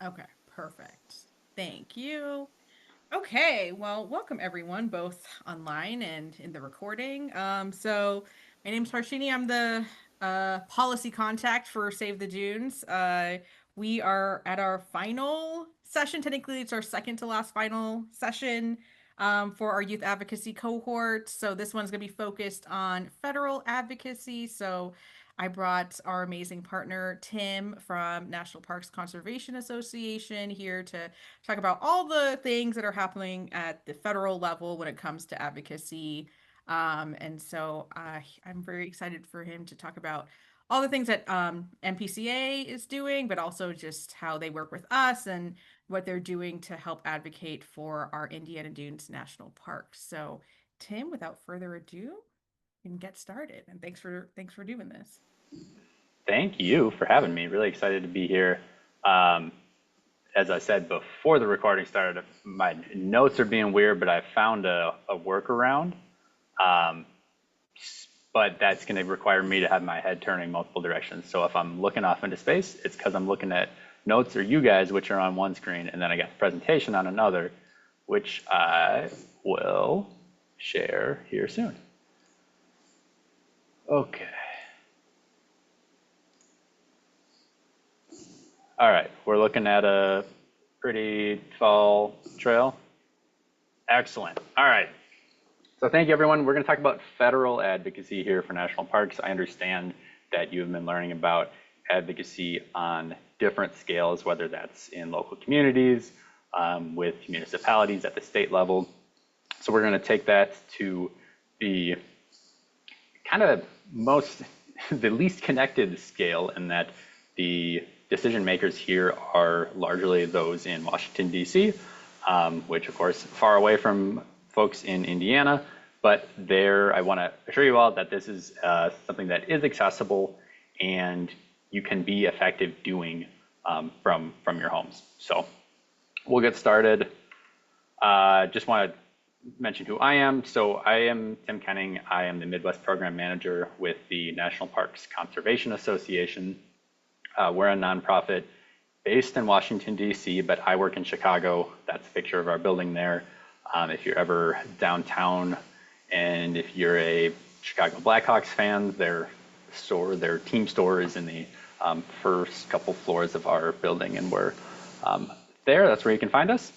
Okay, perfect. Thank you. Okay, well, welcome everyone, both online and in the recording. So my name's Harshini. I'm the policy contact for Save the Dunes. We are at our final session. Technically, it's our second to last final session for our youth advocacy cohort. So this one's going to be focused on federal advocacy. So I brought our amazing partner, Tim, from National Parks Conservation Association here to talk about all the things that are happening at the federal level when it comes to advocacy. I'm very excited for him to talk about all the things that NPCA is doing, but also just how they work with us and what they're doing to help advocate for our Indiana Dunes National Park. So, Tim, without further ado, we can get started. And thanks for doing this. Thank you for having me. Really excited to be here. Um, as I said before the recording started, my notes are being weird, but I found a workaround. Um, but that's going to require me to have my head turning multiple directions. So if I'm looking off into space, it's because I'm looking at notes or you guys, which are on one screen, and then I got the presentation on another, which I will share here soon. Okay. All right, we're looking at a pretty fall trail. Excellent. All right. So thank you, everyone. We're going to talk about federal advocacy here for national parks. I understand that you have been learning about advocacy on different scales, whether that's in local communities, with municipalities at the state level. So we're going to take that to the kind of most, the least connected scale, in that the decision makers here are largely those in Washington, D.C., which of course far away from folks in Indiana. But there, I want to assure you all that this is something that is accessible and you can be effective doing from your homes. So we'll get started. Just want to mention who I am. So I am Tim Kenning. I am the Midwest Program Manager with the National Parks Conservation Association. We're a nonprofit based in Washington, D.C., but I work in Chicago. That's a picture of our building there. If you're ever downtown and if you're a Chicago Blackhawks fan, their team store is in the first couple floors of our building, and we're there. That's where you can find us.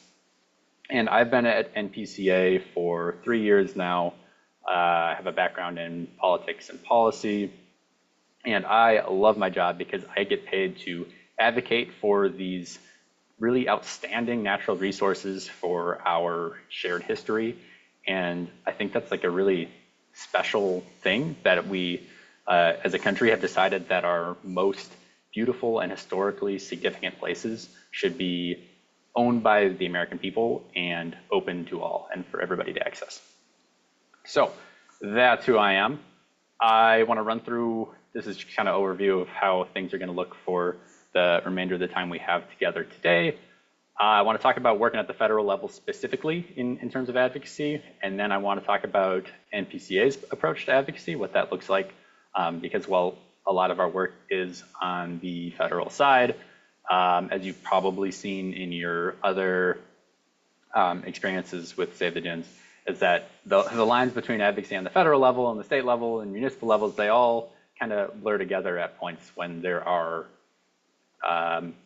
And I've been at NPCA for 3 years now. I have a background in politics and policy, and I love my job because I get paid to advocate for these really outstanding natural resources for our shared history. And I think that's like a really special thing that we, as a country, have decided that our most beautiful and historically significant places should be owned by the American people and open to all and for everybody to access. So that's who I am. I want to run through, this is kind of overview of how things are going to look for the remainder of the time we have together today. I want to talk about working at the federal level specifically in terms of advocacy, and then I want to talk about NPCA's approach to advocacy, what that looks like, because while a lot of our work is on the federal side, as you've probably seen in your other experiences with Save the Dunes, is that the lines between advocacy on the federal level and the state level and municipal levels, they all kind of blur together at points when there are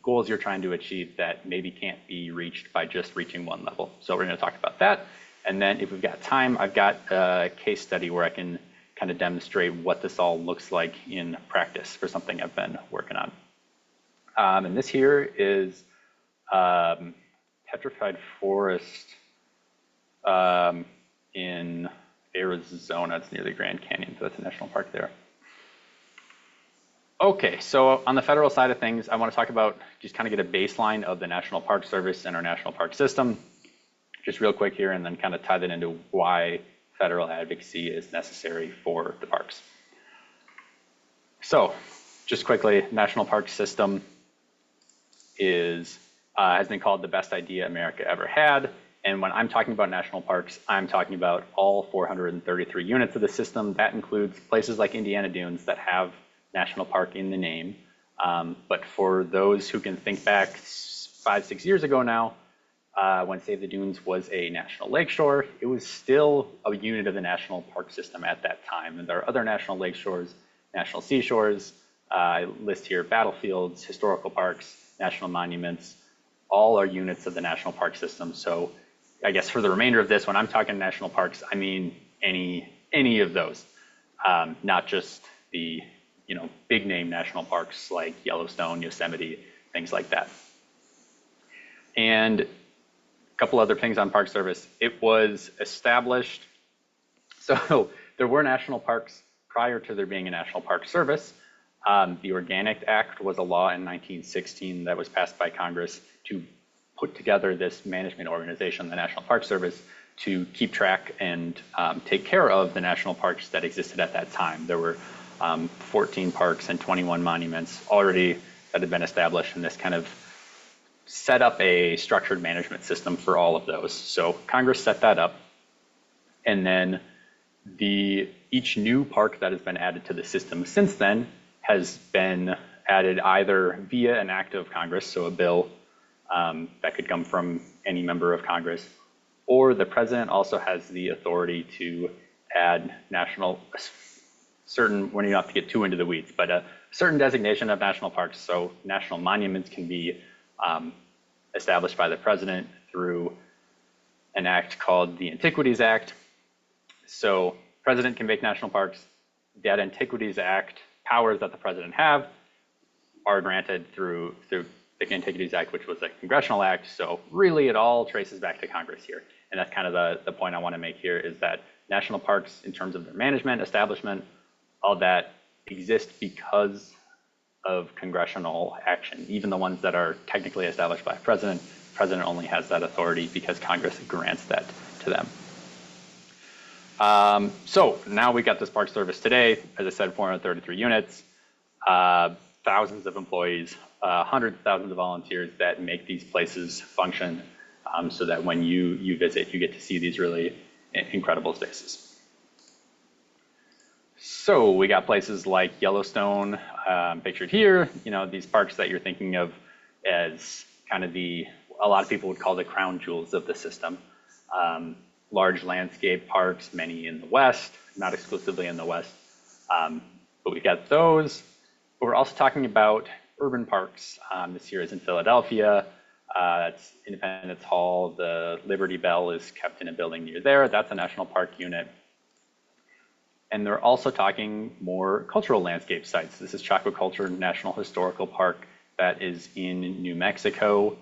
goals you're trying to achieve that maybe can't be reached by just reaching one level. So we're going to talk about that. And then if we've got time, I've got a case study where I can kind of demonstrate what this all looks like in practice for something I've been working on. And this here is petrified forest in Arizona. It's near the Grand Canyon, so that's a national park there. Okay, so on the federal side of things, I want to talk about, just kind of get a baseline of the National Park Service and our national park system, just real quick here, and then kind of tie that into why federal advocacy is necessary for the parks. So just quickly, National Park System has been called the best idea America ever had. And when I'm talking about national parks, I'm talking about all 433 units of the system. That includes places like Indiana Dunes that have national park in the name. But for those who can think back 5, 6 years ago now, when Save the Dunes was a national lakeshore, it was still a unit of the national park system at that time. And there are other national lakeshores, national seashores. I list here battlefields, historical parks, national monuments, all are units of the national park system. So I guess for the remainder of this, when I'm talking national parks, I mean any of those, not just the big name national parks like Yellowstone, Yosemite, things like that. And a couple other things on Park Service. It was established, so there were national parks prior to there being a National Park Service. The Organic Act was a law in 1916 that was passed by Congress to put together this management organization, the National Park Service, to keep track and take care of the national parks that existed at that time. There were 14 parks and 21 monuments already that had been established, and this kind of set up a structured management system for all of those. So Congress set that up, and then each new park that has been added to the system since then has been added either via an act of Congress, so a bill that could come from any member of Congress, or the president also has the authority to add certain, when you don't have to get too into the weeds, but a certain designation of national parks. So national monuments can be established by the president through an act called the Antiquities Act. So president can make national parks. That Antiquities Act powers that the president have are granted through the Antiquities Act, which was a congressional act. So really it all traces back to Congress here. And that's kind of the point I want to make here, is that national parks, in terms of their management, establishment, all that exist because of congressional action. Even the ones that are technically established by a president, the president only has that authority because Congress grants that to them. So now we got this Park Service today, as I said, 433 units, thousands of employees, hundreds of thousands of volunteers that make these places function, so that when you visit, you get to see these really incredible spaces. So we got places like Yellowstone, pictured here, these parks that you're thinking of as kind of a lot of people would call the crown jewels of the system. Large landscape parks, many in the West, not exclusively in the West, but we've got those. But we're also talking about urban parks. This here is in Philadelphia. That's Independence Hall. The Liberty Bell is kept in a building near there. That's a national park unit. And they're also talking more cultural landscape sites. This is Chaco Culture National Historical Park that is in New Mexico.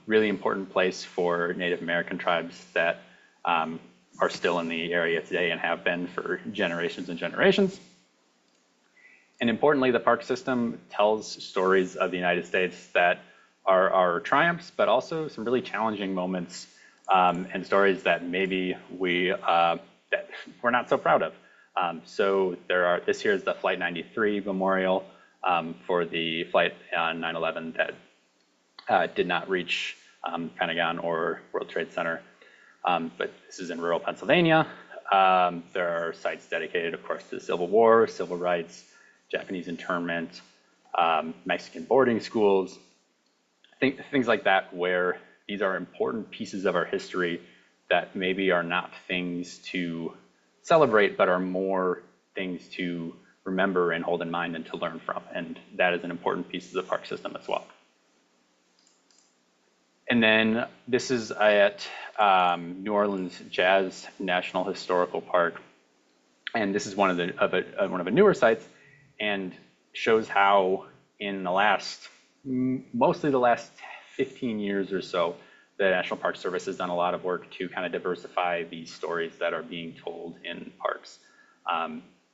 Really important place for Native American tribes that are still in the area today and have been for generations and generations. And importantly, the park system tells stories of the United States that are our triumphs, but also some really challenging moments, and stories that maybe that we're not so proud of. So this here is the Flight 93 memorial for the flight on 9/11 that did not reach Pentagon or World Trade Center. But this is in rural Pennsylvania. There are sites dedicated, of course, to the Civil War, civil rights, Japanese internment, Mexican boarding schools, things like that, where these are important pieces of our history that maybe are not things to celebrate, but are more things to remember and hold in mind and to learn from. And that is an important piece of the park system as well. And then this is at New Orleans Jazz National Historical Park. And this is one of the newer sites, and shows how in mostly the last 15 years or so, the National Park Service has done a lot of work to kind of diversify these stories that are being told in parks.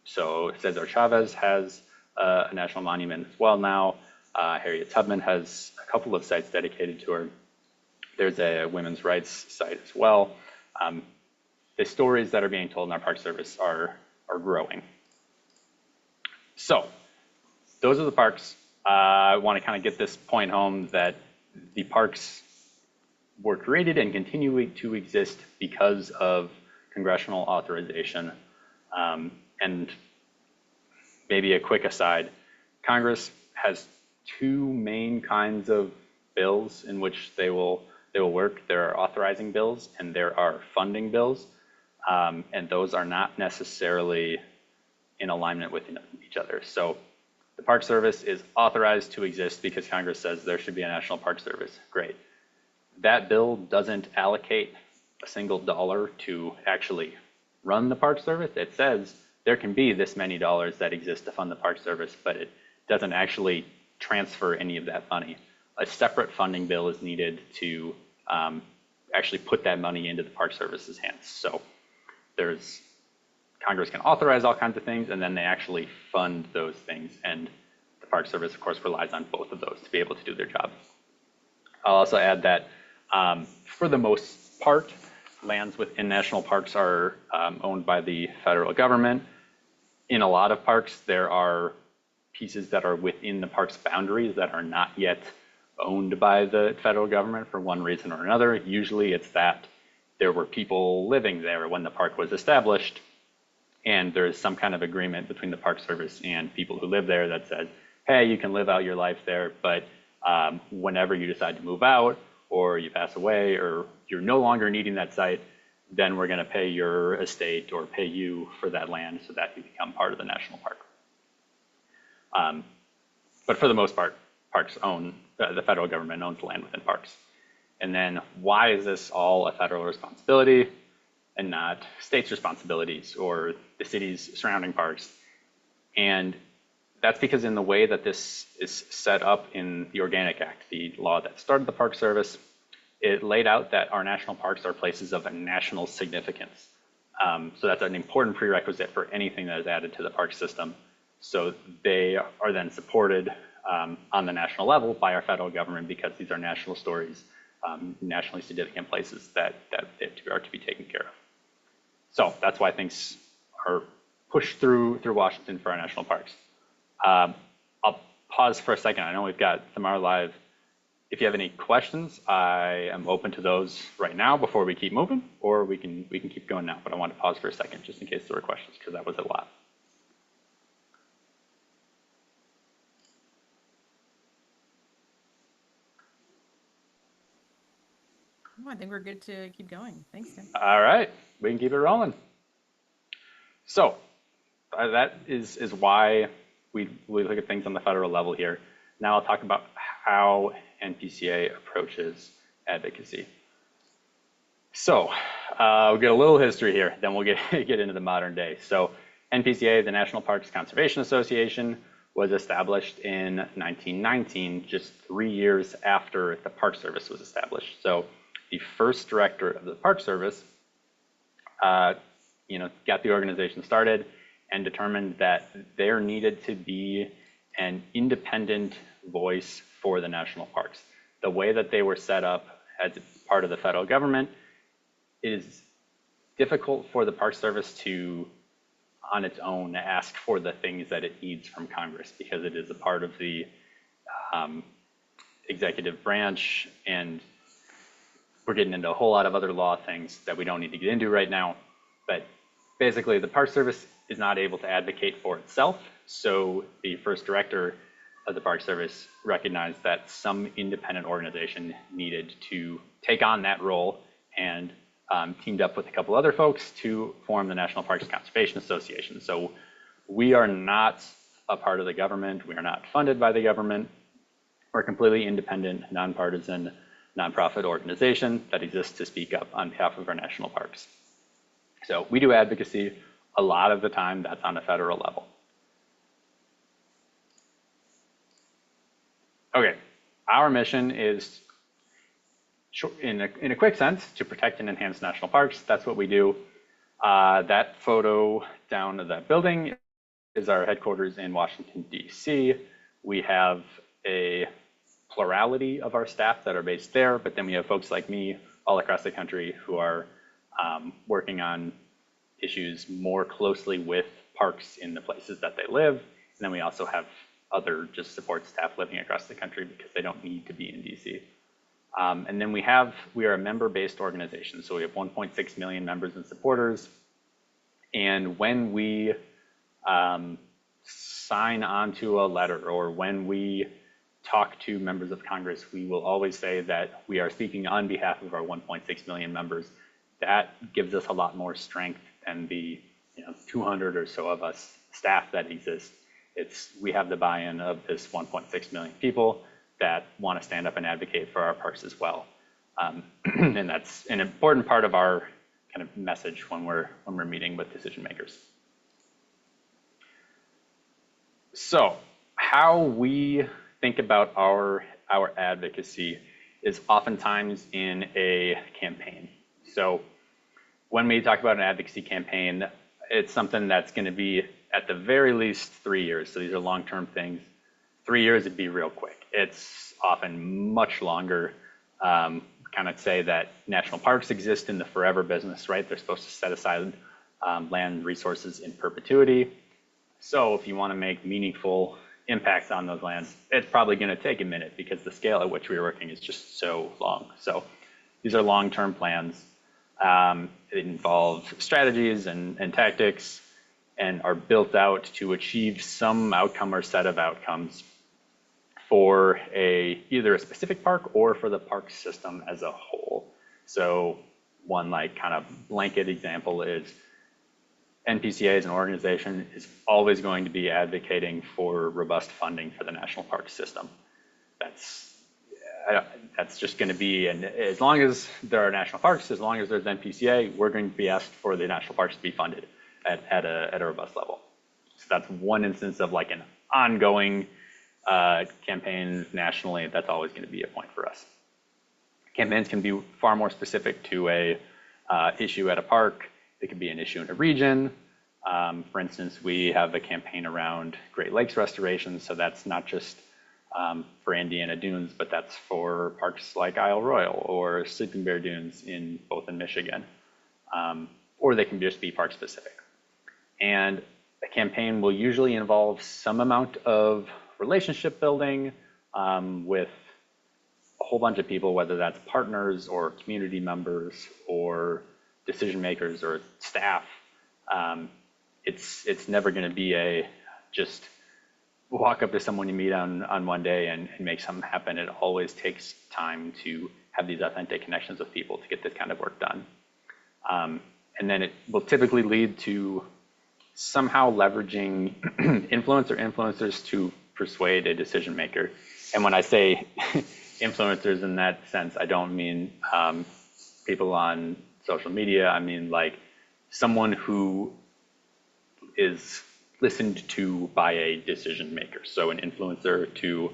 So Cesar Chavez has a national monument as well now. Harriet Tubman has a couple of sites dedicated to her. There's a women's rights site as well. The stories that are being told in our Park Service are growing. So those are the parks. I want to kind of get this point home that the parks were created and continue to exist because of congressional authorization. And maybe a quick aside, Congress has two main kinds of bills in which they will work. There are authorizing bills and there are funding bills, and those are not necessarily in alignment with each other. So the Park Service is authorized to exist because Congress says there should be a National Park Service. Great. That bill doesn't allocate a single dollar to actually run the Park Service. It says there can be this many dollars that exist to fund the Park Service, but it doesn't actually transfer any of that money. A separate funding bill is needed to actually put that money into the Park Service's hands. So there's Congress can authorize all kinds of things, and then they actually fund those things. And the Park Service, of course, relies on both of those to be able to do their job. I'll also add that for the most part, lands within national parks are owned by the federal government. In a lot of parks, there are pieces that are within the park's boundaries that are not yet owned by the federal government for one reason or another. Usually it's that there were people living there when the park was established, and there's some kind of agreement between the Park Service and people who live there that says, hey, you can live out your life there, but whenever you decide to move out or you pass away or you're no longer needing that site, then we're going to pay your estate or pay you for that land so that you become part of the national park. But for the most part, parks own, the federal government owns land within parks. And then why is this all a federal responsibility and not states' responsibilities or the cities surrounding parks? And that's because in the way that this is set up in the Organic Act, the law that started the Park Service, it laid out that our national parks are places of national significance. So that's an important prerequisite for anything that is added to the park system. So they are then supported on the national level by our federal government because these are national stories, nationally significant places that are to be taken care of. So that's why things are pushed through Washington for our national parks. I'll pause for a second. I know we've got Thamar live. If you have any questions, I am open to those right now before we keep moving, or we can keep going now. But I want to pause for a second just in case there were questions because that was a lot. Oh, I think we're good to keep going. Thanks, Tim. All right, we can keep it rolling. So that is why we look at things on the federal level here. Now I'll talk about how NPCA approaches advocacy. So we'll get a little history here, then we'll get into the modern day. So NPCA, the National Parks Conservation Association, was established in 1919, just 3 years after the Park Service was established. So the first director of the Park Service, got the organization started and determined that there needed to be an independent voice for the national parks. The way that they were set up as part of the federal government, it is difficult for the Park Service to, on its own, ask for the things that it needs from Congress because it is a part of the executive branch, and we're getting into a whole lot of other law things that we don't need to get into right now. But basically, the Park Service is not able to advocate for itself. So the first director of the Park Service recognized that some independent organization needed to take on that role and teamed up with a couple other folks to form the National Parks Conservation Association. So we are not a part of the government. We are not funded by the government. We're a completely independent, nonpartisan, nonprofit organization that exists to speak up on behalf of our national parks. So we do advocacy. A lot of the time that's on a federal level. Okay, our mission is, in a quick sense, to protect and enhance national parks. That's what we do. That photo down of that building is our headquarters in Washington, D.C. We have a plurality of our staff that are based there, but then we have folks like me all across the country who are working on issues more closely with parks in the places that they live. And then we also have other just support staff living across the country because they don't need to be in DC. And then we are a member-based organization. So we have 1.6 million members and supporters. And when we sign onto a letter or when we talk to members of Congress, we will always say that we are speaking on behalf of our 1.6 million members. That gives us a lot more strength than the 200 or so of us staff that exist. We have the buy-in of this 1.6 million people that want to stand up and advocate for our parks as well. And that's an important part of our kind of message when we're meeting with decision makers. So how we think about our advocacy is oftentimes in a campaign. So when we talk about an advocacy campaign, it's something that's going to be at the very least 3 years. So these are long-term things. 3 years would be real quick. It's often much longer. Kind of say that national parks exist in the forever business, right? They're supposed to set aside land resources in perpetuity. So if you want to make meaningful impacts on those lands, it's probably going to take a minute because the scale at which we're working is just so long. So these are long-term plans. It involves strategies and tactics and are built out to achieve some outcome or set of outcomes for either a specific park or for the park system as a whole. So one like kind of blanket example is NPCA as an organization is always going to be advocating for robust funding for the national park system. That's just going to be, and as long as there are national parks, as long as there's NPCA, we're going to be asked for the national parks to be funded at a robust level. So that's one instance of like an ongoing campaign nationally. That's always going to be a point for us. Campaigns can be far more specific to a issue at a park. It could be an issue in a region. For instance, we have a campaign around Great Lakes restoration, so that's not just for Indiana Dunes, but that's for parks like Isle Royale or Sleeping Bear Dunes both in Michigan, or they can just be park specific. And a campaign will usually involve some amount of relationship building with a whole bunch of people, whether that's partners or community members or decision makers or staff. It's never going to be just walk up to someone you meet on one day and make something happen. It always takes time to have these authentic connections with people to get this kind of work done. And then it will typically lead to somehow leveraging influence or influencers to persuade a decision maker. And when I say influencers in that sense, I don't mean people on social media. I mean like someone who is listened to by a decision maker. So an influencer to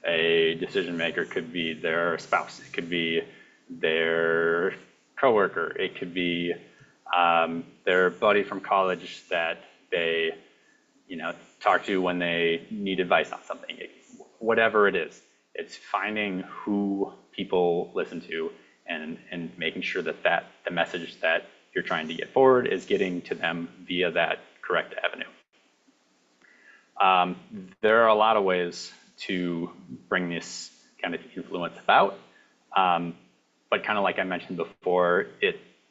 a decision maker could be their spouse. It could be their coworker. It could be their buddy from college that they talk to when they need advice on something. Whatever it is, it's finding who people listen to and making sure that the message that you're trying to get forward is getting to them via that correct avenue. There are a lot of ways to bring this kind of influence about, but kind of like I mentioned before,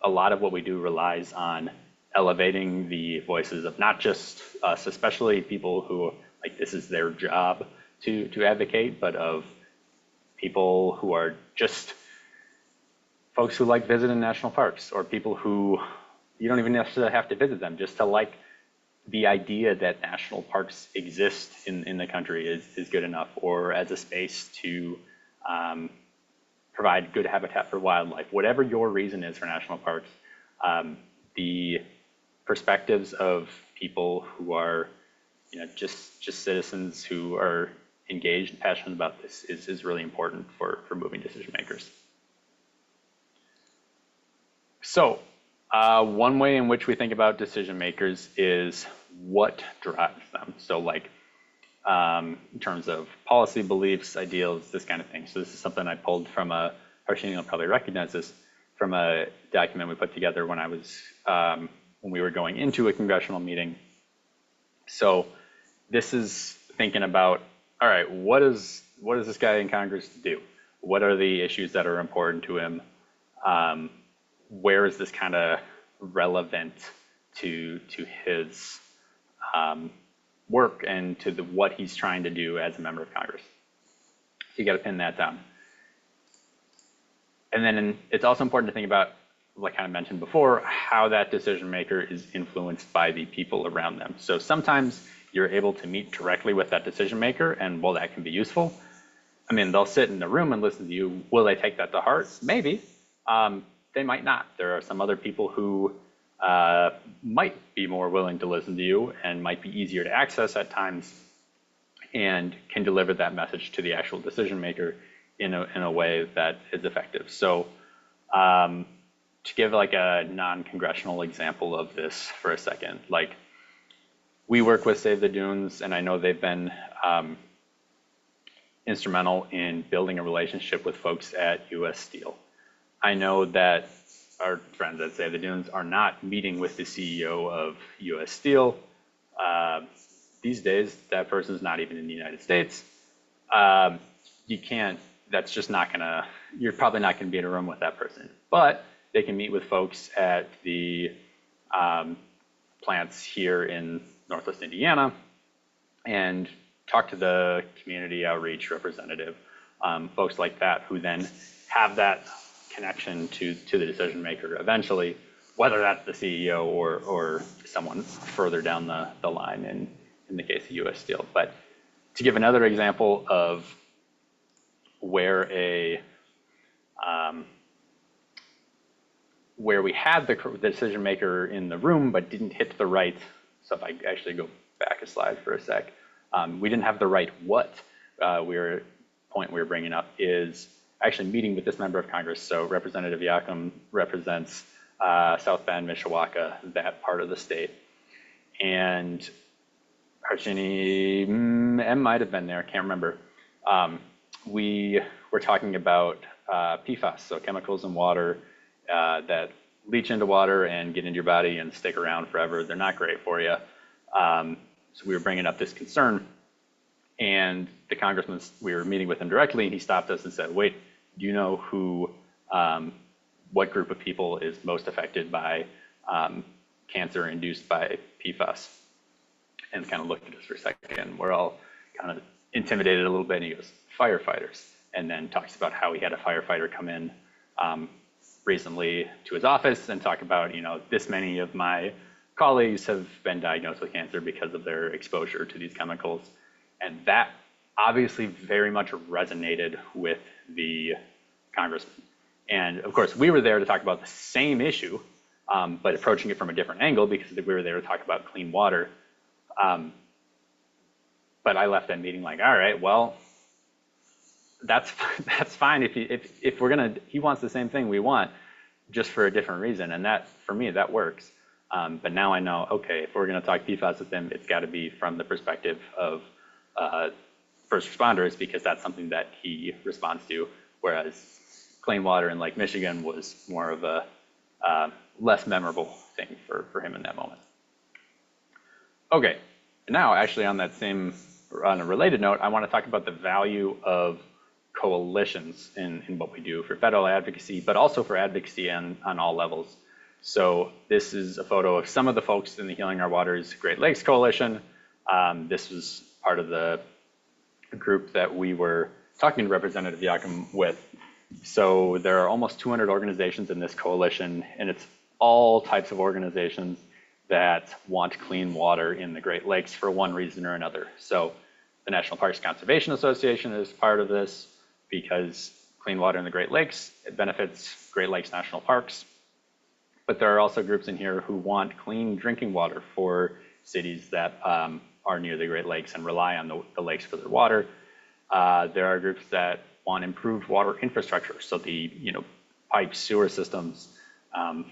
a lot of what we do relies on elevating the voices of not just us, especially people who like this is their job to advocate, but of people who are just folks who like visiting national parks, or people who you don't even necessarily have to visit them, just to like the idea that national parks exist in the country is good enough, or as a space to provide good habitat for wildlife. Whatever your reason is for national parks, the perspectives of people who are just citizens who are engaged and passionate about this is really important for moving decision makers. So one way in which we think about decision makers is what drives them. So like in terms of policy beliefs, ideals, this kind of thing. So this is something I pulled from Harshini will probably recognize this, from a document we put together when when we were going into a congressional meeting. So this is thinking about, all right, what does this guy in Congress do? What are the issues that are important to him? Where is this kind of relevant to his work and to what he's trying to do as a member of Congress? you got to pin that down. And then it's also important to think about, like I mentioned before, how that decision maker is influenced by the people around them. So sometimes you're able to meet directly with that decision maker, and while that can be useful, I mean, they'll sit in the room and listen to you. Will they take that to heart? Maybe. They might not. There are some other people who might be more willing to listen to you and might be easier to access at times and can deliver that message to the actual decision maker in a way that is effective. So to give like a non-congressional example of this for a second, like we work with Save the Dunes, and I know they've been instrumental in building a relationship with folks at US Steel. I know that our friends at Save the Dunes are not meeting with the CEO of US Steel. These days, that person's not even in the United States. You can't, that's just not gonna, you're probably not gonna be in a room with that person. But they can meet with folks at the plants here in Northwest Indiana and talk to the community outreach representative, folks like that, who then have that connection to the decision maker eventually, whether that's the CEO or someone further down the line in the case of US Steel. But to give another example of where where we had the decision maker in the room but didn't hit the right, so if I actually go back a slide for a sec, we didn't have the right what point we were bringing up is actually meeting with this member of Congress. So Representative Yakum represents South Bend, Mishawaka, that part of the state. And Harshini M might have been there, I can't remember. We were talking about PFAS, so chemicals in water that leach into water and get into your body and stick around forever. They're not great for you. So we were bringing up this concern, and the congressman, we were meeting with him directly, and he stopped us and said, wait, do you know who, what group of people is most affected by cancer induced by PFAS? And kind of looked at us for a second. We're all kind of intimidated a little bit, and he goes, firefighters. And then talks about how he had a firefighter come in recently to his office and talk about, you know, this many of my colleagues have been diagnosed with cancer because of their exposure to these chemicals. And that obviously very much resonated with the congressman. And of course, we were there to talk about the same issue, but approaching it from a different angle because we were there to talk about clean water. But I left that meeting like, all right, well, that's fine if we're gonna, he wants the same thing we want, just for a different reason, and that for me that works. But now I know, okay, if we're gonna talk PFAS with him, it's got to be from the perspective of first responders, because that's something that he responds to, whereas clean water in Lake Michigan was more of a less memorable thing for him in that moment. Okay, now actually on a related note, I want to talk about the value of coalitions in what we do for federal advocacy, but also for advocacy on all levels. So this is a photo of some of the folks in the Healing Our Waters Great Lakes Coalition. This was part of the group that we were talking to Representative Yakum with. So there are almost 200 organizations in this coalition, and it's all types of organizations that want clean water in the Great Lakes for one reason or another. So the National Parks Conservation Association is part of this because clean water in the Great Lakes, it benefits Great Lakes National Parks. But there are also groups in here who want clean drinking water for cities that are near the Great Lakes and rely on the lakes for their water. There are groups that want improved water infrastructure, so the piped sewer systems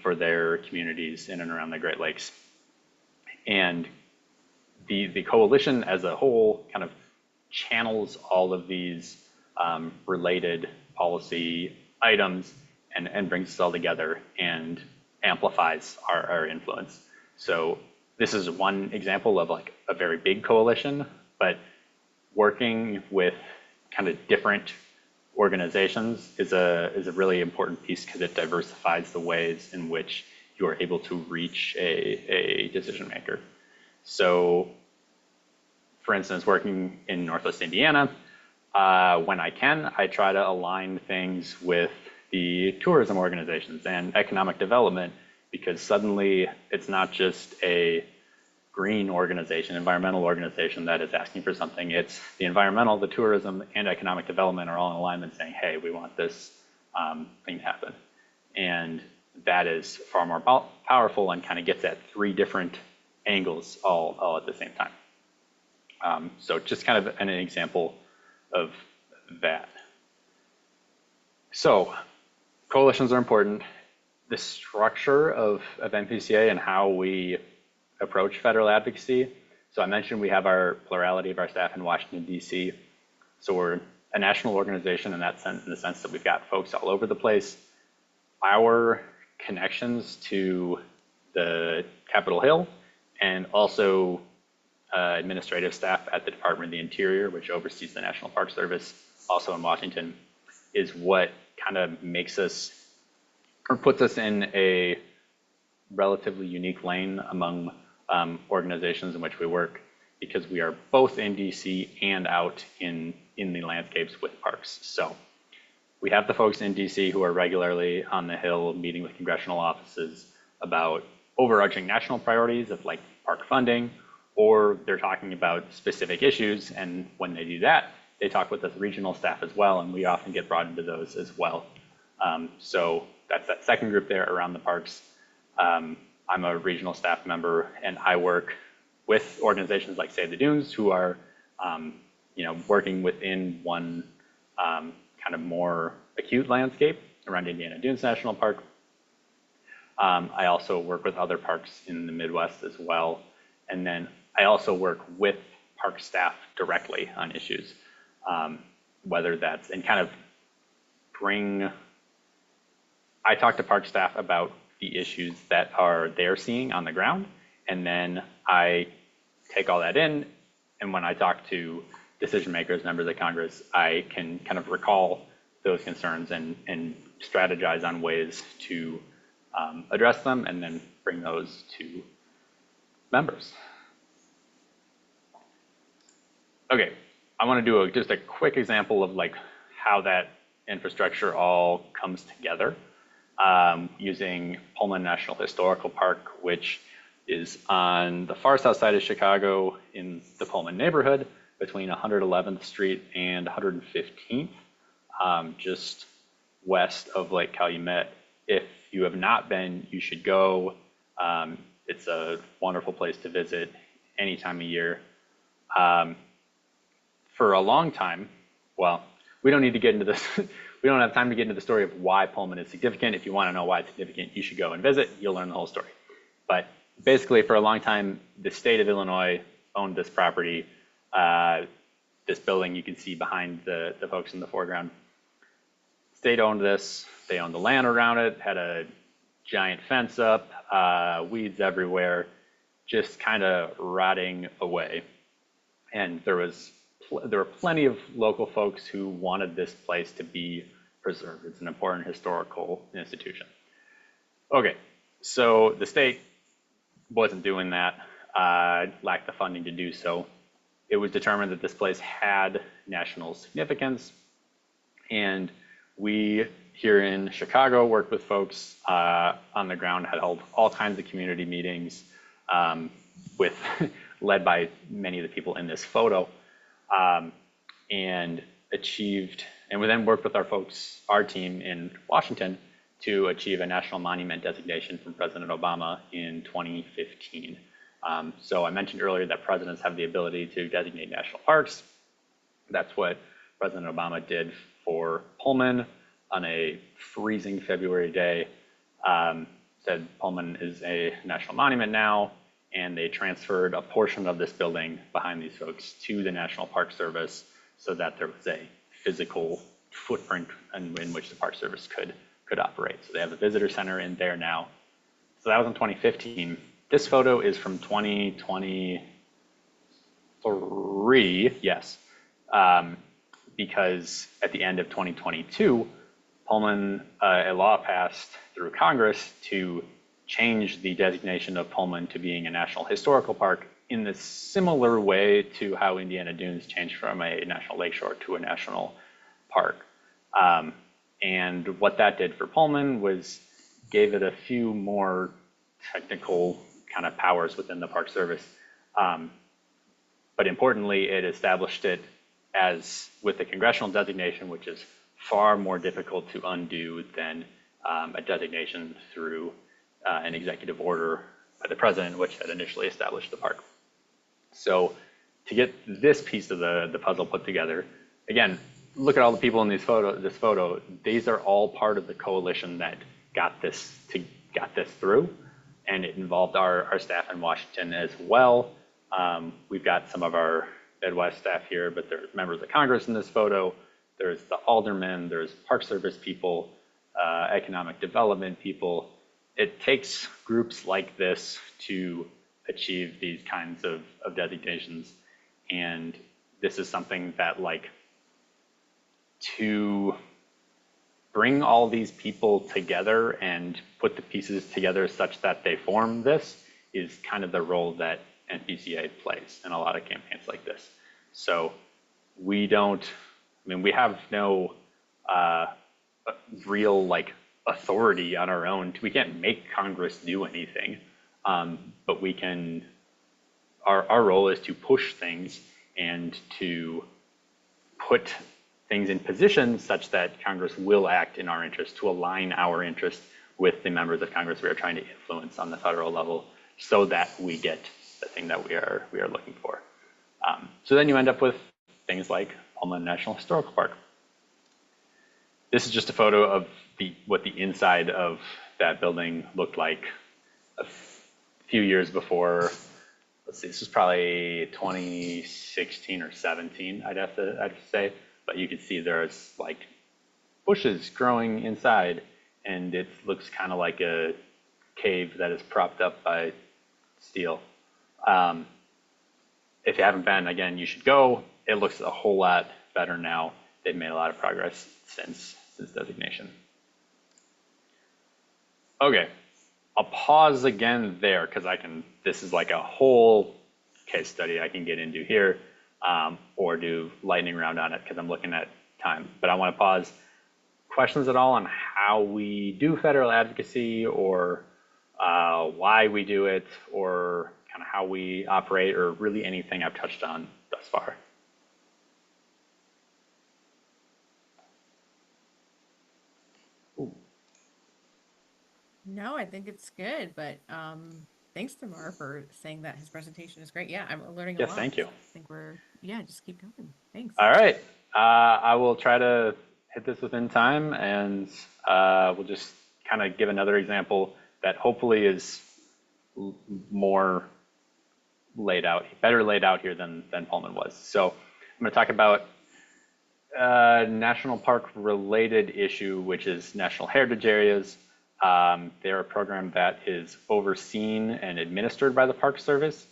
for their communities in and around the Great Lakes. And the coalition as a whole kind of channels all of these related policy items and brings us all together and amplifies our influence. So this is one example of like a very big coalition, but working with kind of different organizations is a really important piece because it diversifies the ways in which you are able to reach a decision maker. So for instance, working in Northwest Indiana, When I can, I try to align things with the tourism organizations and economic development, because suddenly it's not just a green organization, environmental organization that is asking for something. It's the environmental, the tourism, and economic development are all in alignment saying, hey, we want this thing to happen. And that is far more powerful and kind of gets at three different angles all at the same time. So just kind of an example of that. So coalitions are important. The structure of NPCA and how we approach federal advocacy. So I mentioned we have our plurality of our staff in Washington, D.C. So we're a national organization in that sense, in the sense that we've got folks all over the place. Our connections to the Capitol Hill and also administrative staff at the Department of the Interior, which oversees the National Park Service, also in Washington, is what kind of makes us or puts us in a relatively unique lane among organizations in which we work, because we are both in DC and out in the landscapes with parks. So we have the folks in DC who are regularly on the Hill meeting with congressional offices about overarching national priorities of like park funding, or they're talking about specific issues. And when they do that, they talk with the regional staff as well, and we often get brought into those as well. So that's that second group there around the parks. I'm a regional staff member, and I work with organizations like Save the Dunes, who are, working within one kind of more acute landscape around Indiana Dunes National Park. I also work with other parks in the Midwest as well, and then I also work with park staff directly on issues, whether that's and kind of I talk to park staff about the issues that they're seeing on the ground, and then I take all that in, and when I talk to decision makers, members of Congress, I can kind of recall those concerns and strategize on ways to address them, and then bring those to members. Okay, I want to do just a quick example of like how that infrastructure all comes together, using Pullman National Historical Park, which is on the far south side of Chicago in the Pullman neighborhood between 111th Street and 115th, just west of Lake Calumet. If you have not been, you should go. It's a wonderful place to visit any time of year. For a long time, well, we don't need to get into this. We don't have time to get into the story of why Pullman is significant. If you want to know why it's significant, you should go and visit. You'll learn the whole story. But basically, for a long time, the state of Illinois owned this property. This building you can see behind the folks in the foreground. State owned this. They owned the land around it, had a giant fence up, weeds everywhere, just kind of rotting away. And there were plenty of local folks who wanted this place to be preserved. It's an important historical institution. Okay, so the state wasn't doing that, lacked the funding to do so. It was determined that this place had national significance, and we here in Chicago worked with folks on the ground, had held all kinds of community meetings led by many of the people in this photo, and we then worked with our team in Washington to achieve a national monument designation from President Obama in 2015. So I mentioned earlier that presidents have the ability to designate national parks. That's what President Obama did for Pullman on a freezing February day. Said Pullman is a national monument now, and they transferred a portion of this building behind these folks to the National Park Service so that there was a physical footprint in which the Park Service could operate. So they have a visitor center in there now. So that was in 2015. This photo is from 2023, yes, because at the end of 2022, Pullman, a law passed through Congress to change the designation of Pullman to being a national historical park in the similar way to how Indiana Dunes changed from a national lakeshore to a national park. Um, and what that did for Pullman was gave it a few more technical kind of powers within the Park Service. Um, but importantly, it established it as with a congressional designation, which is far more difficult to undo than a designation through an executive order by the president, which had initially established the park. So to get this piece of the puzzle put together, again, look at all the people in this photo. These are all part of the coalition that got this through, and it involved our staff in Washington as well. We've got some of our Midwest staff here, but there's members of Congress in this photo. There's the aldermen, there's Park Service people, economic development people. It takes groups like this to achieve these kinds of designations. And this is something that, like, to bring all these people together and put the pieces together such that they form this is kind of the role that NPCA plays in a lot of campaigns like this. So we don't, I mean, we have no real like authority on our own. We can't make Congress do anything, but we can, our role is to push things and to put things in positions such that Congress will act in our interest, to align our interest with the members of Congress we are trying to influence on the federal level, so that we get the thing that we are looking for. So then you end up with things like Pullman National Historical Park. This is just a photo of what the inside of that building looked like a few years before. Let's see, this was probably 2016 or 17, I'd have to say. But you can see there's like bushes growing inside, and it looks kind of like a cave that is propped up by steel. If you haven't been, again, you should go. It looks a whole lot better now. They've made a lot of progress since designation. Okay, I'll pause again there because this is like a whole case study I can get into here, or do lightning round on it because I'm looking at time. But I want to pause. Questions at all on how we do federal advocacy, or why we do it, or kind of how we operate, or really anything I've touched on thus far? Ooh. No, I think it's good, but thanks to Mar for saying that his presentation is great. Yeah, I'm learning a Yes, lot. thank you. I think yeah, just keep going. Thanks. All right. I will try to hit this within time, and we'll just kind of give another example that hopefully is more better laid out here than Pullman was. So I'm going to talk about a national park related issue, which is national heritage areas. They're a program that is overseen and administered by the Park Service.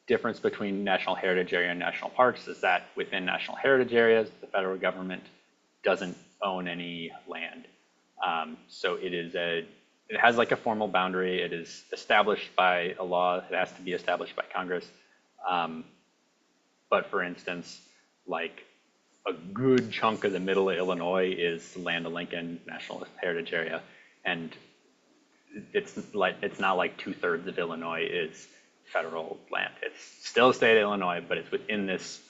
Difference between national heritage area and national parks is that within national heritage areas, the federal government doesn't own any land. So it has like a formal boundary. It is established by a law. It has to be established by Congress. But for instance, like a good chunk of the middle of Illinois is the Land of Lincoln National Heritage Area. And it's not like 2/3 of Illinois is federal land. It's still a state of Illinois, but it's within this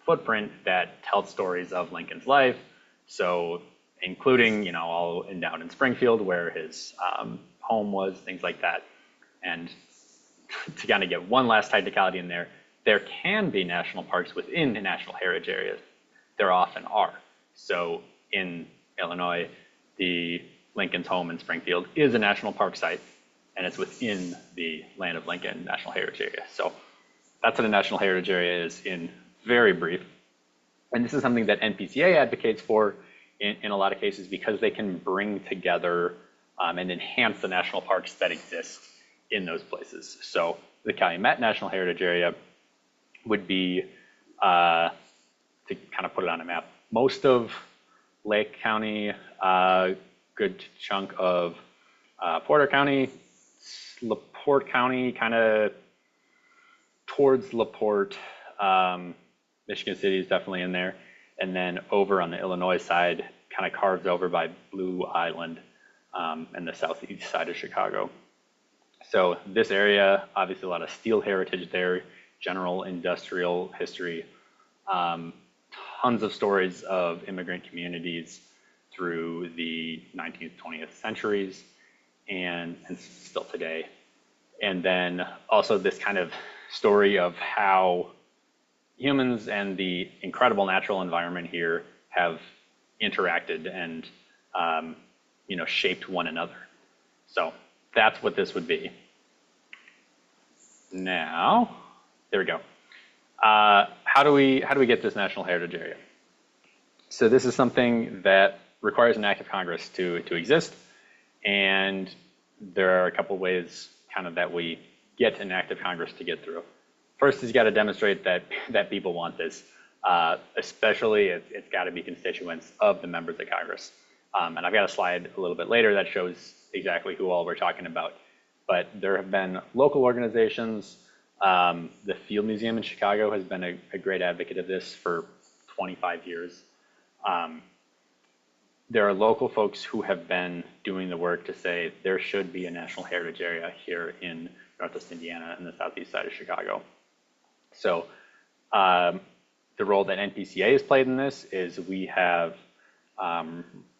footprint that tells stories of Lincoln's life. So including, all down in Springfield where his home was, things like that. And to kind of get one last technicality in there, there can be national parks within the national heritage areas. There often are. So in Illinois, the Lincoln's home in Springfield is a national park site, and it's within the Land of Lincoln National Heritage Area. So that's what a national heritage area is in very brief. And this is something that NPCA advocates for in a lot of cases because they can bring together and enhance the national parks that exist in those places. So the Calumet National Heritage Area would be, to kind of put it on a map, most of Lake County, a good chunk of Porter County, LaPorte County, kind of towards LaPorte, Michigan City is definitely in there. And then over on the Illinois side, kind of carved over by Blue Island, and the southeast side of Chicago. So this area, obviously a lot of steel heritage there, general industrial history, um, tons of stories of immigrant communities through the 19th, 20th centuries, and still today. And then also this kind of story of how humans and the incredible natural environment here have interacted and shaped one another. So that's what this would be. Now, there we go. How do we get this national heritage area? So this is something that requires an act of Congress to exist, and there are a couple ways kind of that we get an act of Congress to get through. First is you got to demonstrate that people want this. Especially it's got to be constituents of the members of Congress. And I've got a slide a little bit later that shows exactly who all we're talking about. But there have been local organizations. The Field Museum in Chicago has been a great advocate of this for 25 years. There are local folks who have been doing the work to say there should be a national heritage area here in Northwest Indiana and the southeast side of Chicago. So the role that NPCA has played in this is we have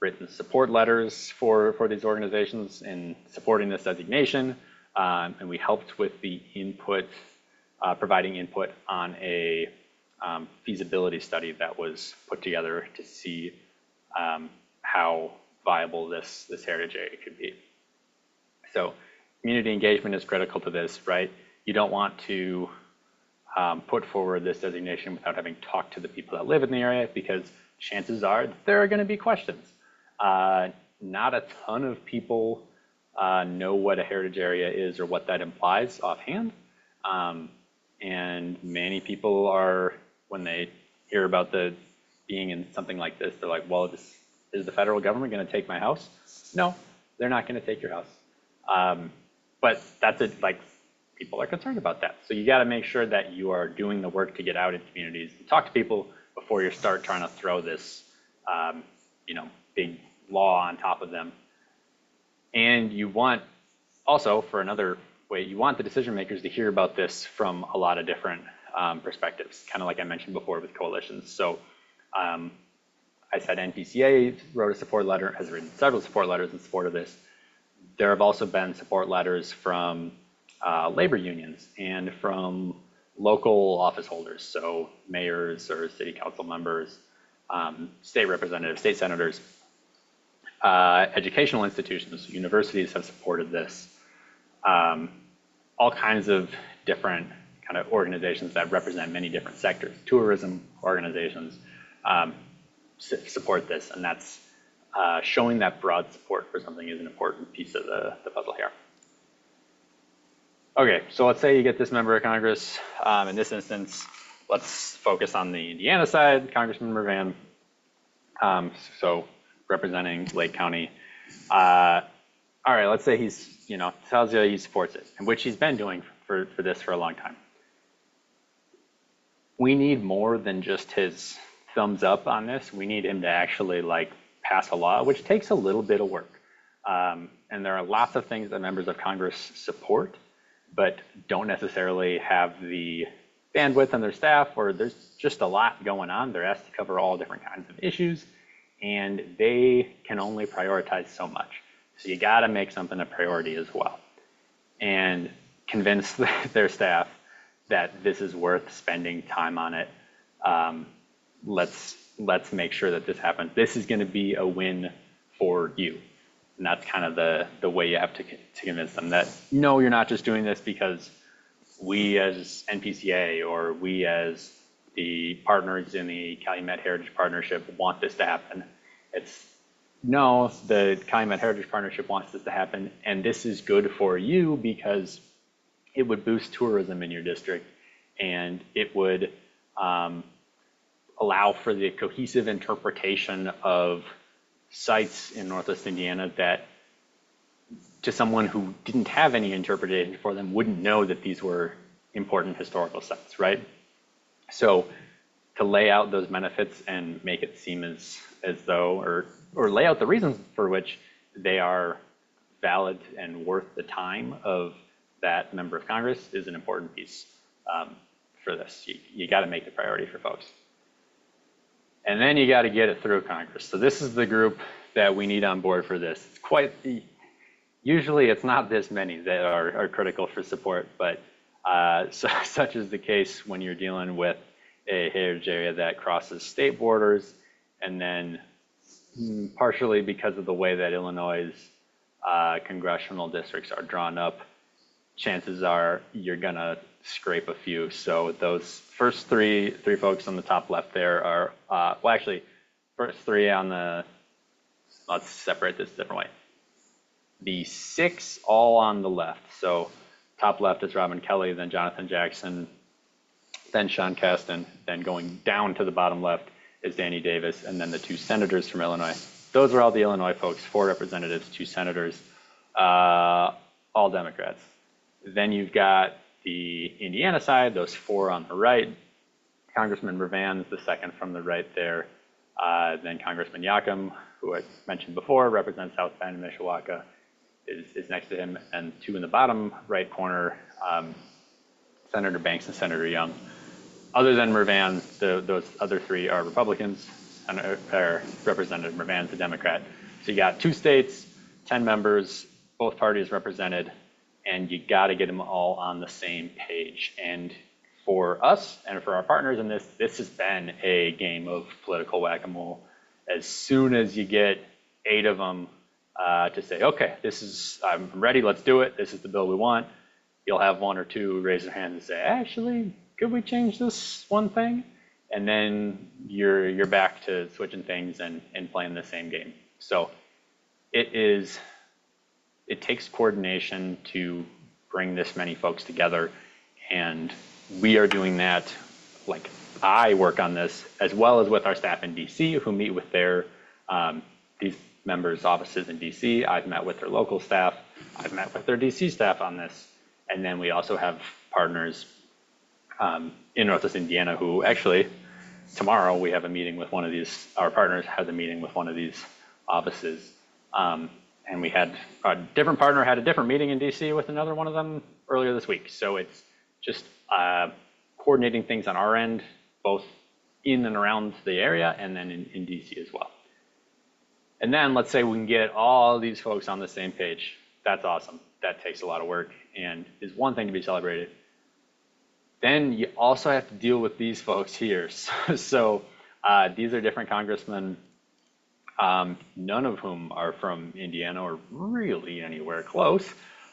written support letters for these organizations in supporting this designation, and we helped with the input, providing input on a feasibility study that was put together to see how viable this heritage area could be. So community engagement is critical to this, right? You don't want to put forward this designation without having talked to the people that live in the area, because chances are there are going to be questions. Not a ton of people know what a heritage area is or what that implies offhand. And many people are, when they hear about being in something like this, they're like, well, is the federal government going to take my house? No, they're not going to take your house. But that's it, like, people are concerned about that. So you got to make sure that you are doing the work to get out in communities and talk to people before you start trying to throw this, big law on top of them. And you want, also for another way, you want the decision makers to hear about this from a lot of different perspectives, kind of like I mentioned before with coalitions. So I said NPCA wrote a support letter, has written several support letters in support of this. There have also been support letters from labor unions and from local office holders, so mayors or city council members, state representatives, state senators, educational institutions, universities have supported this. All kinds of different kind of organizations that represent many different sectors, tourism organizations support this, and that's showing that broad support for something is an important piece of the puzzle here. Okay, so let's say you get this member of Congress. In this instance, let's focus on the Indiana side, Congressman Mervan, so representing Lake County. All right, let's say he's, tells you he supports it, and which he's been doing for this for a long time. We need more than just his thumbs up on this. We need him to actually pass a law, which takes a little bit of work. And there are lots of things that members of Congress support, but don't necessarily have the bandwidth on their staff, or there's just a lot going on. They're asked to cover all different kinds of issues, and they can only prioritize so much. So you got to make something a priority as well, and convince their staff that this is worth spending time on it. Let's make sure that this happens. This is going to be a win for you. And that's kind of the way you have to convince them that, no, you're not just doing this because we as NPCA or we as the partners in the Calumet Heritage Partnership want this to happen. It's, no, the Calumet Heritage Partnership wants this to happen, and this is good for you because it would boost tourism in your district, and it would allow for the cohesive interpretation of sites in Northwest Indiana that, to someone who didn't have any interpretation for them, wouldn't know that these were important historical sense, right? So to lay out those benefits and make it seem as though, or lay out the reasons for which they are valid and worth the time of that member of Congress is an important piece for this. You got to make the priority for folks. And then you got to get it through Congress. So this is the group that we need on board for this. It's quite, usually it's not this many that are critical for support, but such is the case when you're dealing with a heritage area that crosses state borders, and then partially because of the way that Illinois' congressional districts are drawn up, chances are you're gonna scrape a few. So those first three folks on the top left there are, well, actually, first three on the, let's separate this a different way. The 6 all on the left. So top left is Robin Kelly, then Jonathan Jackson, then Sean Casten, then going down to the bottom left is Danny Davis, and then the 2 senators from Illinois. Those are all the Illinois folks, 4 representatives, 2 senators, all Democrats. Then you've got the Indiana side, those 4 on the right. Congressman Mervan's the second from the right there. Then Congressman Yakum, who I mentioned before, represents South Bend and Mishawaka, is next to him. And 2 in the bottom right corner, Senator Banks and Senator Young. Other than Mervan, those other 3 are Republicans, and Representative Mervan's a Democrat. So you got 2 states, 10 members, both parties represented, and you got to get them all on the same page. And for us and for our partners in this, this has been a game of political whack-a-mole. As soon as you get 8 of them to say, okay, I'm ready, let's do it, this is the bill we want, you'll have 1 or 2 raise their hand and say, actually, could we change this one thing? And then you're back to switching things and playing the same game. So it takes coordination to bring this many folks together, and we are doing that. Like, I work on this as well as with our staff in DC who meet with these members' offices in DC. I've met with their local staff. I've met with their DC staff on this. And then we also have partners in Northwest Indiana who actually, tomorrow we have a meeting with one of these, our partners has a meeting with one of these offices. And we had a different partner had a different meeting in DC with another one of them earlier this week. So it's just coordinating things on our end, both in and around the area and then in DC as well. And then let's say we can get all these folks on the same page. That's awesome. That takes a lot of work and is one thing to be celebrated. Then you also have to deal with these folks here. So these are different congressmen, none of whom are from Indiana or really anywhere close.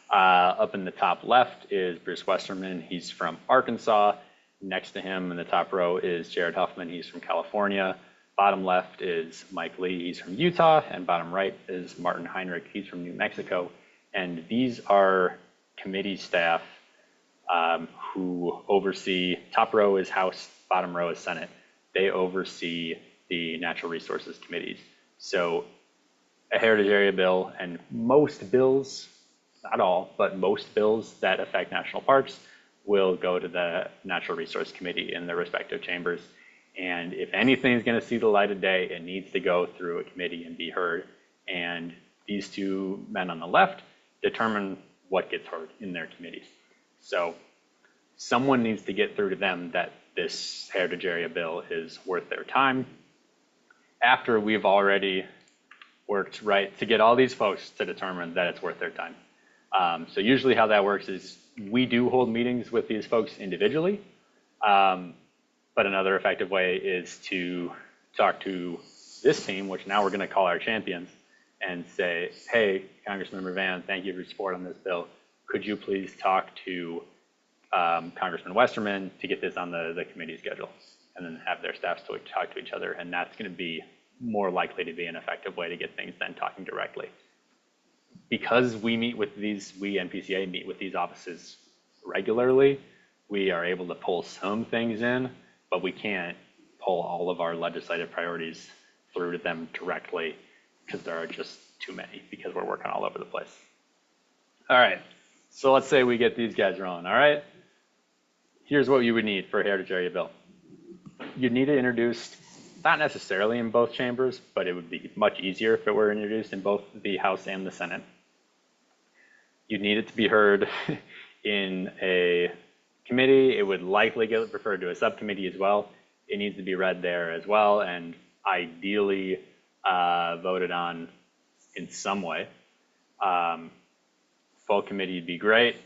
Up in the top left is Bruce Westerman. He's from Arkansas. Next to him in the top row is Jared Huffman. He's from California. Bottom left is Mike Lee. He's from Utah. And bottom right is Martin Heinrich. He's from New Mexico. And these are committee staff who oversee, top row is House, bottom row is Senate. They oversee the natural resources committees. So a heritage area bill and most bills, not all, but most bills that affect national parks will go to the Natural Resource Committee in their respective chambers. And if anything is going to see the light of day, it needs to go through a committee and be heard. And these 2 men on the left determine what gets heard in their committees. So someone needs to get through to them that this heritage area bill is worth their time after we've already worked right to get all these folks to determine that it's worth their time. So usually how that works is we do hold meetings with these folks individually, but another effective way is to talk to this team, which now we're going to call our champions, and say, hey, Congressman Mervan, thank you for your support on this bill. Could you please talk to Congressman Westerman to get this on the committee schedule, and then have their staffs to talk to each other. And that's going to be more likely to be an effective way to get things done talking directly. Because we meet with these, we NPCA meet with these offices regularly, we are able to pull some things in, but we can't pull all of our legislative priorities through to them directly because there are just too many because we're working all over the place. All right, so let's say we get these guys rolling, all right? here's what you would need for a heritage area bill. You'd need it introduced, not necessarily in both chambers, but it would be much easier if it were introduced in both the House and the Senate. You'd need it to be heard in a committee. It would likely get referred to a subcommittee as well. It needs to be read there as well, and ideally voted on in some way. Full committee would be great.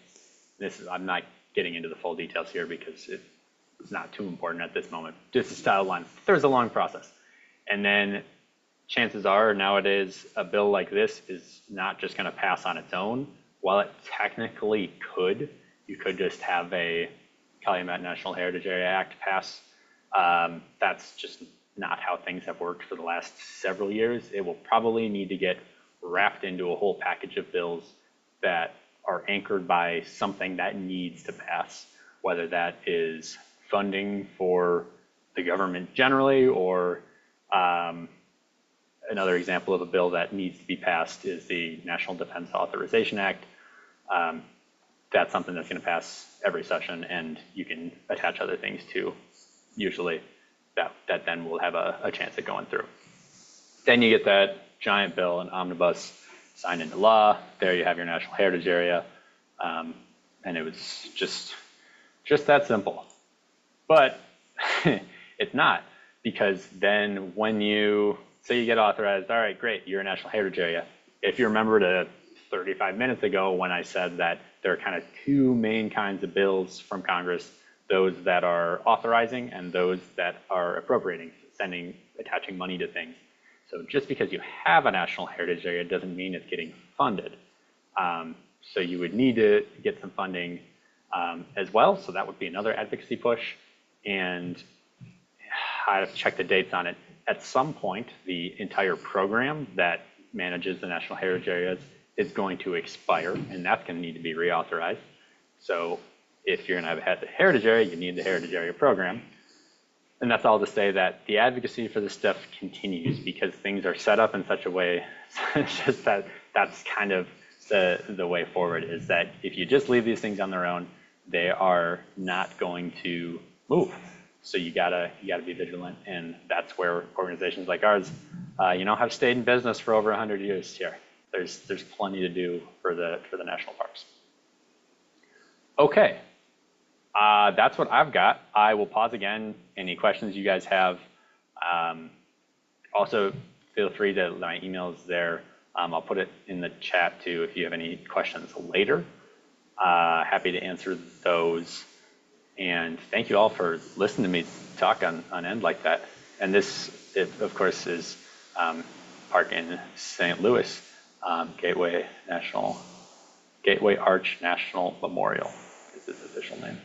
I'm not getting into the full details here because it's not too important at this moment. Just a style line. There's a long process. And then chances are nowadays a bill like this is not just going to pass on its own. While it technically could, you could just have a Calumet National Heritage Area Act pass. That's just not how things have worked for the last several years. It will probably need to get wrapped into a whole package of bills that are anchored by something that needs to pass, whether that is funding for the government generally, or another example of a bill that needs to be passed is the National Defense Authorization Act. That's something that's going to pass every session, and you can attach other things to, usually, that then will have a chance at going through. Then you get that giant bill, an omnibus, signed into law. There you have your national heritage area, and it was just that simple. But it's not, because then when you say you get authorized, all right, great, you're a national heritage area. If you remember 35 minutes ago when I said that there are kind of two main kinds of bills from Congress, those that are authorizing and those that are appropriating, attaching money to things. So just because you have a national heritage area doesn't mean it's getting funded. So you would need to get some funding as well. So that would be another advocacy push. And I have to check the dates on it. At some point, the entire program that manages the national heritage areas is going to expire, and that's going to need to be reauthorized. So if you're going to have a heritage area, you need the heritage area program. And that's all to say that the advocacy for this stuff continues, because things are set up in such a way, it's just that's kind of the way forward, is that if you just leave these things on their own, they are not going to move. So you gotta be vigilant, and that's where organizations like ours, have stayed in business for over 100 years here. There's plenty to do for the national parks. Okay, that's what I've got. I will pause again. Any questions you guys have? Also, feel free to, my email is there. I'll put it in the chat too if you have any questions later. Happy to answer those. And thank you all for listening to me talk on end like that. And this, of course, is park in St. Louis, Gateway Arch National Memorial is its official name.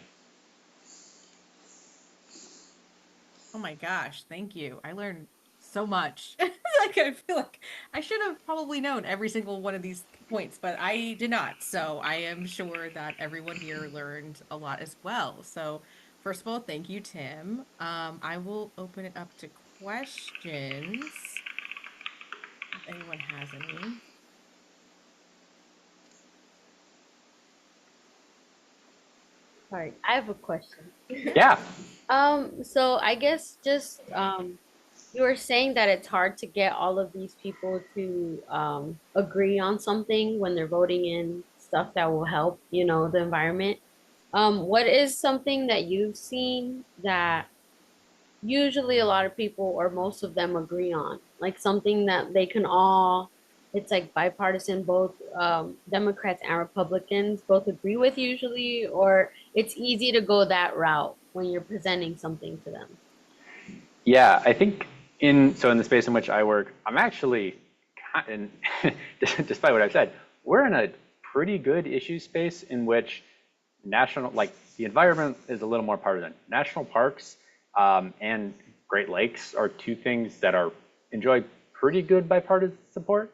Oh my gosh, thank you. I learned so much. Like, I feel like I should have probably known every single one of these points, but I did not. So I am sure that everyone here learned a lot as well. So first of all, thank you, Tim. I will open it up to questions if anyone has any. Sorry, I have a question. Yeah. So I guess just you were saying that it's hard to get all of these people to agree on something when they're voting in stuff that will help, the environment. What is something that you've seen that usually a lot of people or most of them agree on? Like something that they can all, it's like bipartisan, both Democrats and Republicans both agree with usually, or it's easy to go that route when you're presenting something to them. Yeah, I think in the space in which I work, I'm actually, and despite what I've said, we're in a pretty good issue space in which the environment is a little more partisan. National parks and Great Lakes are two things that enjoy pretty good bipartisan support,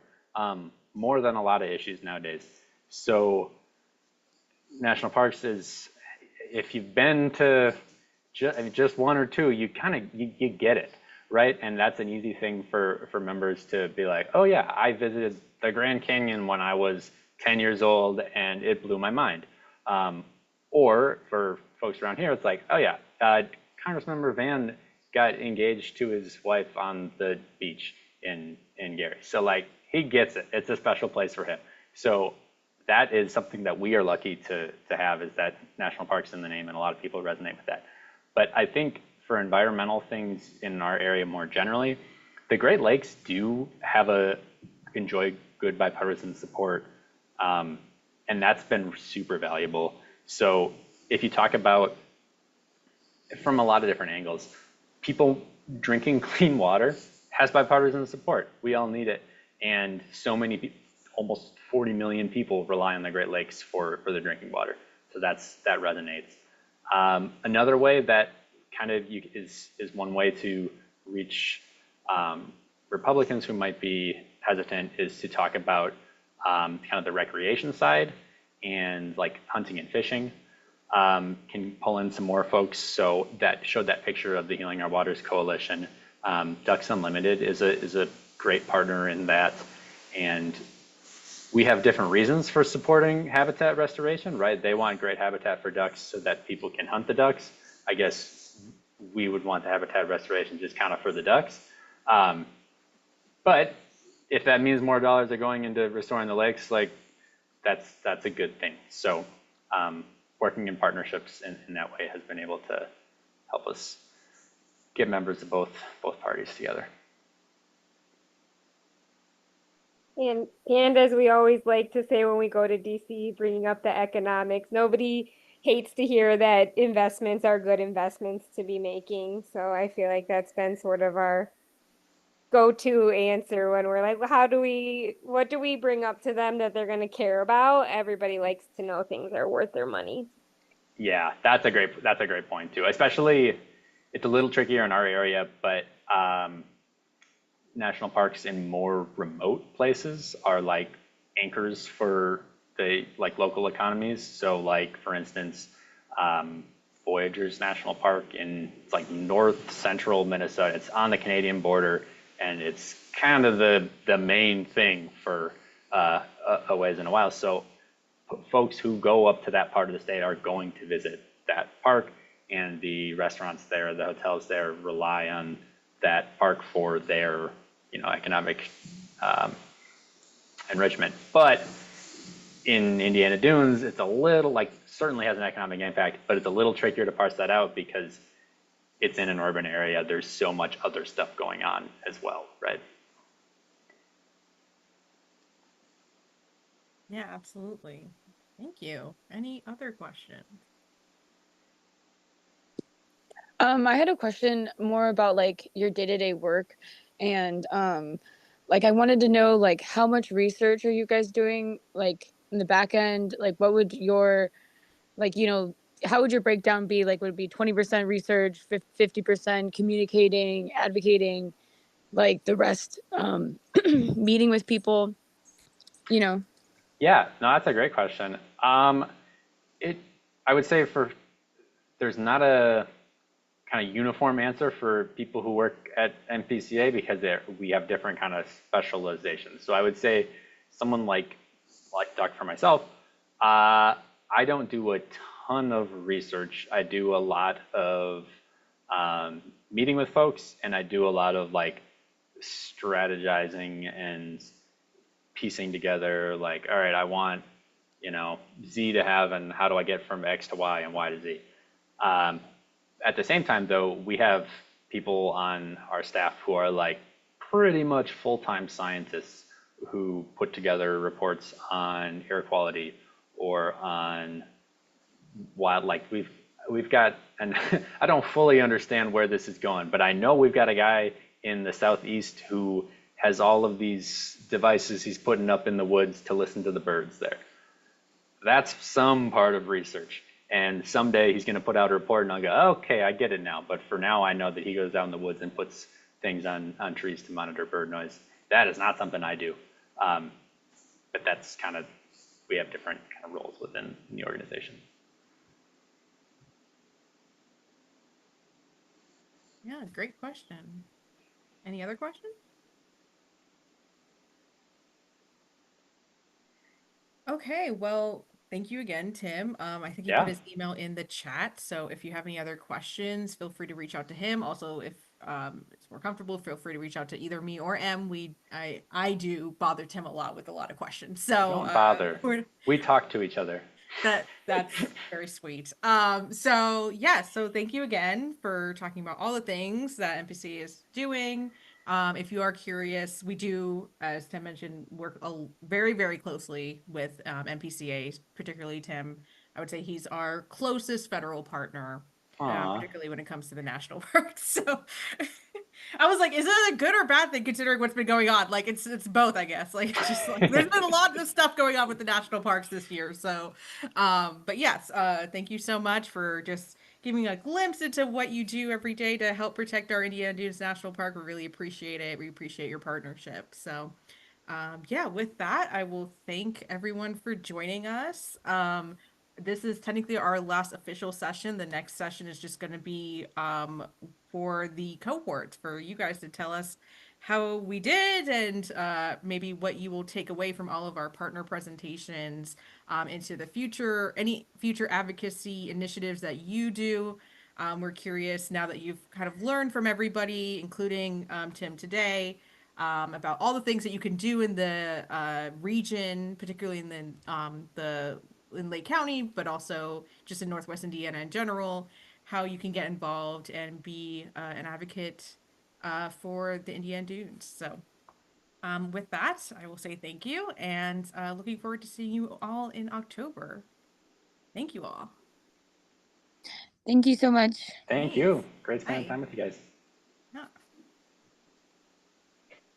more than a lot of issues nowadays. So national parks is, if you've been to just one or two, you get it, right? And that's an easy thing for members to be like, oh yeah, I visited the Grand Canyon when I was 10 years old and it blew my mind. Or for folks around here, it's like, oh yeah, Congressmember Van got engaged to his wife on the beach in Gary. So like he gets it. It's a special place for him. So that is something that we are lucky to have, is that national parks in the name, and a lot of people resonate with that. But I think for environmental things in our area more generally, the Great Lakes do have enjoy good bipartisan support, and that's been super valuable. So if you talk about from a lot of different angles, people drinking clean water has bipartisan support. We all need it, and so many people, almost 40 million people, rely on the Great Lakes for the drinking water. So that resonates. Another way that kind of is one way to reach Republicans who might be hesitant is to talk about kind of the recreation side, and like hunting and fishing. Can pull in some more folks. So that showed that picture of the Healing Our Waters Coalition. Ducks Unlimited is a great partner in that, and we have different reasons for supporting habitat restoration, right? They want great habitat for ducks so that people can hunt the ducks. I guess we would want the habitat restoration just kind of for the ducks. But if that means more dollars are going into restoring the lakes, like that's a good thing. So working in partnerships in that way has been able to help us get members of both parties together. And as we always like to say when we go to DC, bringing up the economics, nobody hates to hear that investments are good investments to be making. So I feel like that's been sort of our go-to answer when we're like, well, what do we bring up to them that they're going to care about? Everybody likes to know things are worth their money. Yeah, that's a great point too. Especially, it's a little trickier in our area, but national parks in more remote places are like anchors for the like local economies. So like for instance, Voyageurs National Park it's like north central Minnesota. It's on the Canadian border, and it's kind of the main thing for a ways in a while. So folks who go up to that part of the state are going to visit that park, and the restaurants there, the hotels there rely on that park for their economic enrichment. But in Indiana Dunes, it's a little certainly has an economic impact, but it's a little trickier to parse that out because it's in an urban area. There's so much other stuff going on as well, right? Yeah, absolutely. Thank you. Any other questions? I had a question more about like your day-to-day work, and like I wanted to know like how much research are you guys doing like in the back end? Like what would your like how would your breakdown be? Like would it be 20% research, 50% communicating, advocating, like the rest meeting with people, you know? Yeah, no, that's a great question. I would say there's not a kind of uniform answer for people who work at NPCA because we have different kind of specializations. So I would say someone like Doc for myself, I don't do a ton of research. I do a lot of meeting with folks, and I do a lot of like strategizing and piecing together like, all right, I want Z to have, and how do I get from X to Y and Y to Z? At the same time, though, we have people on our staff who are like pretty much full-time scientists who put together reports on air quality or on wildlife. We've got, and I don't fully understand where this is going, but I know we've got a guy in the southeast who has all of these devices he's putting up in the woods to listen to the birds there. That's some part of research. And someday he's going to put out a report and I'll go, okay, I get it now. But for now, I know that he goes out in the woods and puts things on trees to monitor bird noise. That is not something I do. But that's kind of, we have different kind of roles within the organization. Yeah, great question. Any other questions? Okay, well, thank you again, Tim. I think he put Yeah. his email in the chat. So if you have any other questions, feel free to reach out to him. Also, if it's more comfortable, feel free to reach out to either me or Em. I do bother Tim a lot with a lot of questions. So Don't bother. we're We talk to each other. that's very sweet. So yeah, so thank you again for talking about all the things that NPC is doing. If you are curious, we do, as Tim mentioned, work very, very closely with NPCAs, particularly Tim. I would say he's our closest federal partner, Aw. particularly when it comes to the national parks. So I was like, is it a good or bad thing considering what's been going on? Like it's both, I guess. Like it's just like there's been a lot of stuff going on with the national parks this year. So but yes, thank you so much for just giving a glimpse into what you do every day to help protect our Indiana Dunes National Park. We really appreciate it. We appreciate your partnership. So yeah, with that, I will thank everyone for joining us. This is technically our last official session. The next session is just going to be for the cohort, for you guys to tell us how we did and maybe what you will take away from all of our partner presentations into the future, any future advocacy initiatives that you do. We're curious now that you've kind of learned from everybody, including Tim today, about all the things that you can do in the region, particularly in the in Lake County, but also just in Northwest Indiana in general, how you can get involved and be an advocate for the Indiana Dunes. So, with that, I will say thank you and looking forward to seeing you all in October. Thank you all. Thank you so much. Thank Thanks. you. Great spending Bye. time with you guys.